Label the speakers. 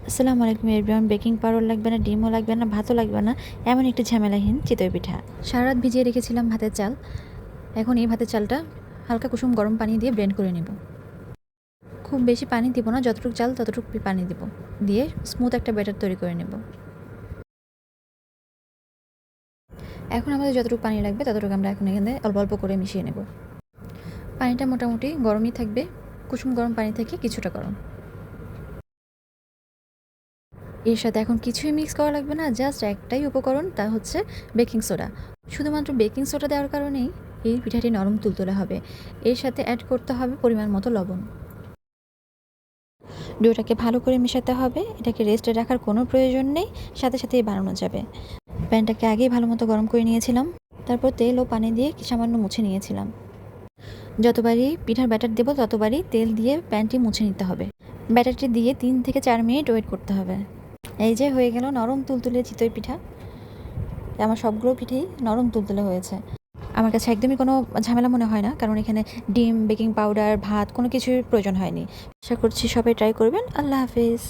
Speaker 1: আসসালামু আলাইকুম everyone. Baking powder লাগবে না, ডিমও লাগবে না, ভাতও লাগবে না, এমন একটি ঝামেলাহীন চিতই পিঠা। সারা রাত ভিজিয়ে রেখেছিলাম ভাতের চাল। এখন এই ভাতের চালটা হালকা কুসুম গরম পানি দিয়ে ব্লেন্ড করে নেব। খুব বেশি পানি দিব না, যতটুকু চাল ততটুকু পানি দিব, দিয়ে স্মুথ একটা ব্যাটার তৈরি করে নেব। এখন আমাদের যতটুকু পানি লাগবে ততটুকু আমরা এখন এখানে অল্প অল্প করে মিশিয়ে নেব। পানিটা মোটামুটি গরমই থাকবে, কুসুম গরম পানি থেকে কিছুটা গরম। এর সাথে এখন কিছুই মিক্স করা লাগবে না, জাস্ট একটাই উপকরণ, তা হচ্ছে বেকিং সোডা। শুধুমাত্র বেকিং সোডা দেওয়ার কারণেই এই পিঠাটি নরম তুলতুলে হবে। এর সাথে অ্যাড করতে হবে পরিমাণ মতো লবণ। ডোটাকে ভালো করে মেশাতে হবে, এটাকে রেস্টে রাখার কোনো প্রয়োজন নেই, সাথে সাথেই বানানো যাবে। প্যানটাকে আগেই ভালো মতো গরম করে নিয়েছিলাম, তারপর তেল ও পানি দিয়ে সামান্য মুছে নিয়েছিলাম। যতবারই পিঠার ব্যাটার দেবো ততবারই তেল দিয়ে প্যানটি মুছে নিতে হবে। ব্যাটারটি দিয়ে 3 থেকে 4 মিনিট ওয়েট করতে হবে। এই যে হয়ে গেল নরম তুলতুলে চিতই পিঠা। আমার সবগুলো পিঠেই নরম তুলতুলে হয়েছে। আমার কাছে একদমই কোনো ঝামেলা মনে হয় না, কারণ এখানে ডিম, বেকিং পাউডার, ভাত কোনো কিছুর প্রয়োজন হয়নি। আশা করছি সবাই ট্রাই করবেন। আল্লাহ হাফেজ।